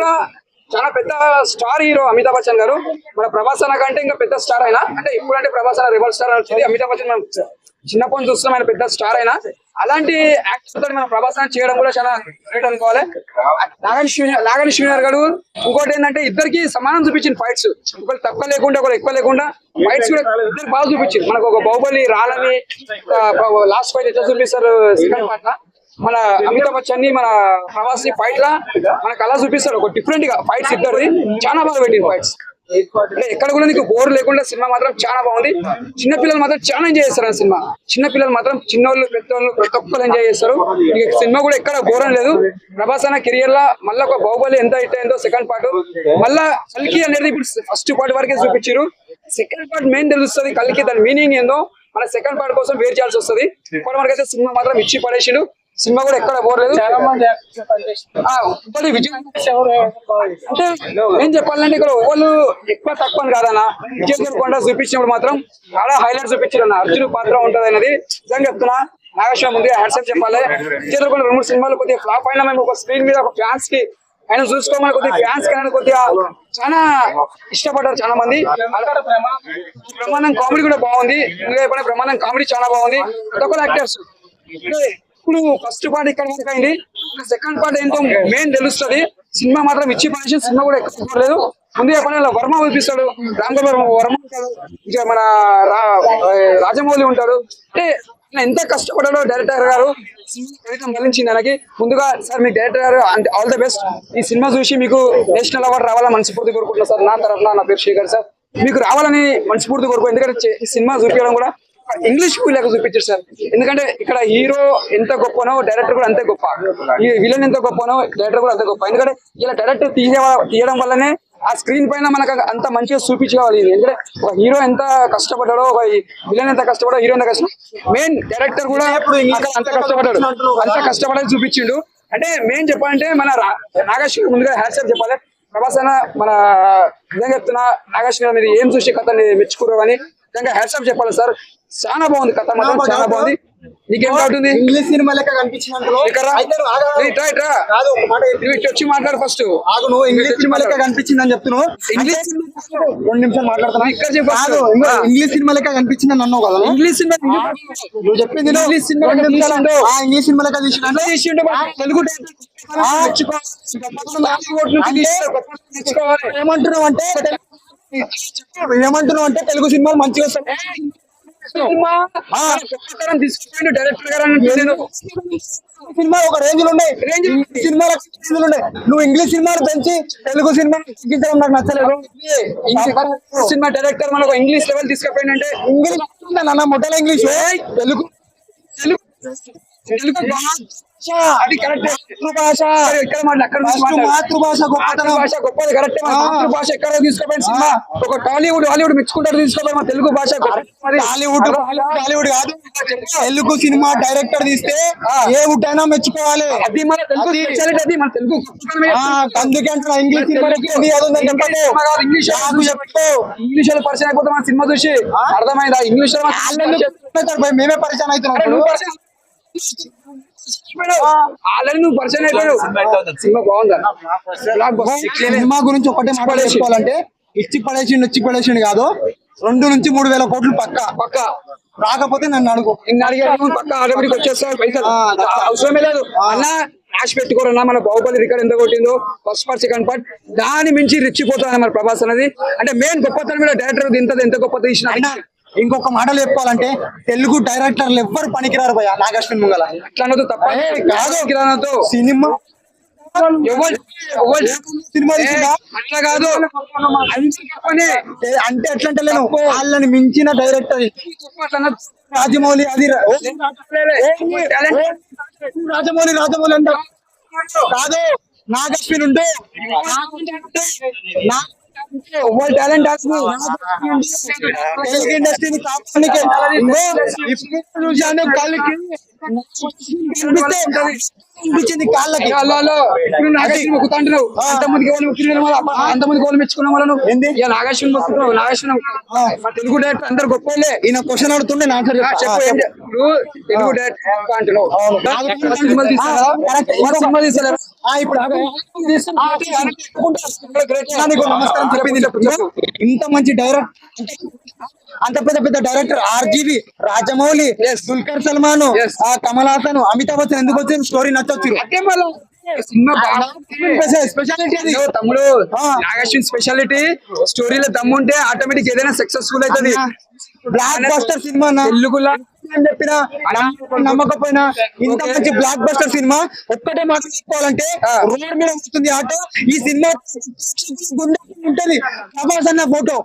కూడా చాలా పెద్ద స్టార్ హీరో అమితాబ్ బచ్చన్ గారు. మన ప్రభాస్ అన్న కంటే ఇంకా పెద్ద స్టార్ అయినా, అంటే ఇప్పుడంటే ప్రభాస్ అన్న రెబల్ స్టార్ వచ్చింది. అమితాబ్ బచ్చన్ మనం చిన్నప్పటి నుంచి చూస్తున్నాం, ఆయన పెద్ద స్టార్ అయినా. అలాంటి యాక్టర్ తోటి మన ప్రభాస్ అన్న చేయడం కూడా చాలా గ్రేట్ అనుకోవాలి. నాగని శ్రీనర్ గారు ఇంకోటి ఏంటంటే ఇద్దరికి సమానం చూపించింది ఫైట్స్. ఒకరు తక్కువ లేకుండా ఒకరు ఎక్కువ లేకుండా ఫైట్స్ కూడా ఇద్దరు బాగా చూపించింది. మనకు ఒక బాహుబలి రాలని లాస్ట్ ఫైట్ ఎట్లా చూపిస్తారు సెకండ్ పార్ట్ లా, మన అమితాబ్ బచ్చన్ ని మన ప్రభాస్ ని ఫైట్ లా మనకు అలా చూపిస్తారు. ఒక డిఫరెంట్ గా ఫైట్స్ ఇద్దరిది చాలా బాగా పెట్టింది ఫైట్స్. అంటే ఎక్కడ కూడా నీకు బోర్ లేకుండా సినిమా మాత్రం చాలా బాగుంది. చిన్న పిల్లలు మాత్రం చాలా ఎంజాయ్ చేస్తారు ఆ సినిమా. చిన్న పిల్లలు మాత్రం చిన్నోళ్ళు పెద్దోళ్ళు ప్రతి ఒక్కరు ఎంజాయ్ చేస్తారు. ఈ సినిమా కూడా ఎక్కడ బోర్ లేదు. ప్రభాస్ అన్న కెరియర్ లా మళ్ళీ ఒక బాహుబలి ఎంత హిట్ అయిందో సెకండ్ పార్ట్, మళ్ళా కల్కి అనేది ఇప్పుడు ఫస్ట్ పార్ట్ వరకే చూపించారు. సెకండ్ పార్ట్ మెయిన్ తెలుస్తుంది కల్కి, దాని మీనింగ్ ఏందో మన సెకండ్ పార్ట్ కోసం వెయిట్ చేయాల్సి వస్తుంది. ఇప్పటి వరకు అయితే సినిమా మాత్రం ఇచ్చి పడేసిండు. సినిమా కూడా ఎక్కడ పోలేదు. విజయ్ అంటే ఏం చెప్పాలంటే ఇక్కడ వాళ్ళు ఎక్కువ తక్కువ కాదన్న. విజయ్ దేవరకొండ చూపించినప్పుడు మాత్రం చాలా హైలైట్ చూపించారు అన్న. అర్జున్ పాత్ర ఉంటది అనేది నిజంగా చెప్తున్నా. నాగేశ్వర ముందుగా హ్యాట్సాప్ చెప్పాలి. విజయ్ దేవరకొండ 2 సినిమాలు కొద్దిగా ఫ్లాప్ అయినా మేము ఒక స్క్రీన్ మీద ఒక ఫ్యాన్స్ కి ఆయన చూసుకోమని కొద్దిగా ఫ్యాన్స్ కి కొద్దిగా చాలా ఇష్టపడ్డారు చాలా మంది. బ్రహ్మాండం కామెడీ కూడా బాగుంది. బ్రహ్మాండం కామెడీ చాలా బాగుంది. ప్రతి ఒక్కరు యాక్టర్స్ ఇప్పుడు ఫస్ట్ పార్ట్ ఇక్కడ వరకు అయింది. సెకండ్ పార్ట్ ఏంటో మెయిన్ తెలుస్తుంది. సినిమా మాత్రం ఇచ్చి పని సినిమా కూడా ఎక్కువ లేదు. ముందు చెప్పిన వర్మ చూపిస్తాడు, రామ్ గోపాల్ వర్మ ఉంటాడు, ఇక మన రాజమౌళి ఉంటాడు. అంటే ఎంత కష్టపడ్డాడో డైరెక్టర్ గారు మళ్ళించింది ఆయనకి. ముందుగా సార్ మీకు డైరెక్టర్ గారు ఆల్ ది బెస్ట్. ఈ సినిమా చూసి మీకు నేషనల్ అవార్డు రావాలని మనస్ఫూర్తి కోరుకుంటున్నా సార్. నా తరఫున నా పేరు శేఖర్ సార్. మీకు రావాలని మనస్ఫూర్తి కోరుకో. ఎందుకంటే ఈ సినిమా చూపించడం కూడా ఇంగ్లీష్ మూవీలాగా చూపించారు సార్. ఎందుకంటే ఇక్కడ హీరో ఎంత గొప్పనో డైరెక్టర్ కూడా అంతే గొప్ప, ఈ విలన్ ఎంత గొప్పనో డైరెక్టర్ కూడా అంతే గొప్ప. ఎందుకంటే ఇలా డైరెక్టర్ తీయడం వల్లనే ఆ స్క్రీన్ పైన మనకు అంత మంచిగా చూపించుకోవాలి. ఎందుకంటే ఒక హీరో ఎంత కష్టపడ్డాడో, ఒక విలన్ ఎంత కష్టపడో, హీరో ఎంత కష్టం, మెయిన్ డైరెక్టర్ కూడా అంత కష్టపడ్డాడు, అంత కష్టపడని చూపించిండు. అంటే మెయిన్ చెప్పాలంటే మన నాగేశ్వర ముందుగా హ్యాట్సాప్ చెప్పాలి. ప్రభాస్ అన్న మన నిజంగా చెప్తున్నా, నాగేశ్వర మీరు ఏం చూసి కథని మెచ్చుకోరు కానీ నిజంగా హ్యాట్సాప్ చెప్పాలి సార్. చాలా బాగుంది కథ మాత్రం, చాలా బాగుంది. నీకేం డౌట్ ఉంది? ఇంగ్లీష్ సినిమా లెక్క కనిపించినంత వచ్చి మాట్లాడు ఫస్ట్. నువ్వు ఇంగ్లీష్ సినిమా లెక్క కనిపించిందని చెప్తున్నావు. ఇంగ్లీష్ 2 నిమిషాలు మాట్లాడుతున్నా. ఇక్కడ ఇంగ్లీష్ సినిమా లెక్క కనిపించిందని అన్నావు కదా. ఇంగ్లీష్ సినిమా నువ్వు చెప్పింది ఇంగ్లీష్ సినిమా ఇంగ్లీష్ సినిమా లెక్క తీసిండు. తెలుగు ఏమంటున్నావు అంటే తెలుగు సినిమాలు మంచిగా వస్తాయి. డైరెక్టర్ గారు సినిమా ఒక రేంజ్ లో ఉన్నాయి, సినిమాలు ఉన్నాయి. నువ్వు ఇంగ్లీష్ సినిమాలు పెంచి తెలుగు సినిమా తగ్గించడం నాకు నచ్చలేదు. సినిమా డైరెక్టర్ మనకు ఇంగ్లీష్ లెవెల్ తీసుకుపోయిందంటే ఇంగ్లీష్ నాన్న మొట్టల ఇంగ్లీష్ తెలుగు అది కరెక్ట్. మాతృభాష భాష గొప్పది కరెక్ట్. మాతృభాష ఎక్కడ తీసుకుపోయిన సినిమా ఒక హాలీవుడ్ మెచ్చుకుంటారు తీసుకుపోయి మన తెలుగు భాష. హాలీవుడ్ కాదు, తెలుగు సినిమా డైరెక్టర్ తీస్తే ఏ వుడ్ అయినా మెచ్చుకోవాలి. అది మన తెలుగు అది మన తెలుగు. అందుకే ఇంగ్లీష్ ఇంగ్లీష్ లో పరిచయం అయిపోతే మన సినిమా చూసి అర్థమైందా? ఇంగ్లీష్ మేమే పరిచయం అవుతున్నాం. నువ్వు పరిచయం అయిపోయాడు. సినిమా బాగుందా? సినిమా గురించి ఒకటే మాట్లాడేసుకోవాలంటే ఇచ్చి పడేసిండు కాదు, 2 నుంచి 3 వేల కోట్లు పక్క రాకపోతే నన్ను అడుగు. పక్క ఆటోమేటిక్ వచ్చేస్తారు పైసలు, అవసరమే లేదు అన్న. క్యాష్ పెట్టుకోరన్నా. మన బాహుబలి రికార్డ్ ఎంత కొట్టిందో ఫస్ట్ పార్ట్ సెకండ్ పార్ట్, దాని మించి రెచ్చిపోతాను మన ప్రభాస్ అనేది. అంటే మెయిన్ గొప్పతనం మీద డైరెక్టర్ ఎంత గొప్ప తీసిన. ఇంకొక మాటలు చెప్పుకోవాలంటే తెలుగు డైరెక్టర్లు ఎవ్వరు పనికిరారు భయ నాగేశ్వర ముంగల. అట్లా అనదు తప్ప కాదు. సినిమా సినిమా అట్లా కాదు అంటే ఎట్లా అంటే లేను, వాళ్ళని మించిన డైరెక్టర్ రాజమౌళి. అది రాజమౌళి అంటే కాదు, నాగేశ్వర్ ఉంటే టాలెంట్ తెలుగు ఇండస్ట్రీని కాపానికి కలికి అనిపించింది కాళ్ళకి. ఇప్పుడు నాగేశ్వరం మొక్కుతా అంటున్నావు, అంతమందికి ఎవరు మొక్కినారు మళ్ళీ? అంతమందికి ఎవరు మెచ్చుకున్నాం వాళ్ళను? ఏంది? ఇక నాగేశ్వరం మొక్కుతున్నావు, నాగేశ్వరం మా తెలుగు డైరెక్టర్ అందరు గొప్పలే. ఈయన క్వశ్చన్ అడుగుతుండే నా ఆన్సర్ చెప్పు ఏం ఇప్పుడు తెలుగు డైరెక్టర్ అంటున్నావు, సినిమాలు తీస్తారా? సినిమా తీస్తారా? ఇప్పుడు నమస్కారం చెప్పింది. ఇంత మంచి డైరెక్టర్, అంత పెద్ద పెద్ద డైరెక్టర్ ఆర్జీవి, రాజమౌళి, దుల్కర్ సల్మాన్, కమల్ హాసన్, అమితాబ్ బచ్చన్ ఎందుకు వచ్చింది? స్టోరీ నచ్చొచ్చు. అదే మళ్ళీ సినిమా బాగా స్పెషాలిటీ అది. తమ్ముడు నాగేశ్వరి స్పెషాలిటీ స్టోరీలో దమ్ముంటే ఆటోమేటిక్ ఏదైనా సక్సెస్ఫుల్ అవుతుంది. బ్లాక్ బస్టర్ సినిమా తెలుగులా అని చెప్పిన నమ్మకపోయినా ఇంత మంచి బ్లాక్ బస్టర్ సినిమా ఒక్కటే మాట చెప్పుకోవాలంటే రోడ్ మీద వస్తుంది ఆటో. ఈ సినిమా ఉంటది ప్రభాస్ అన్న ఫోటో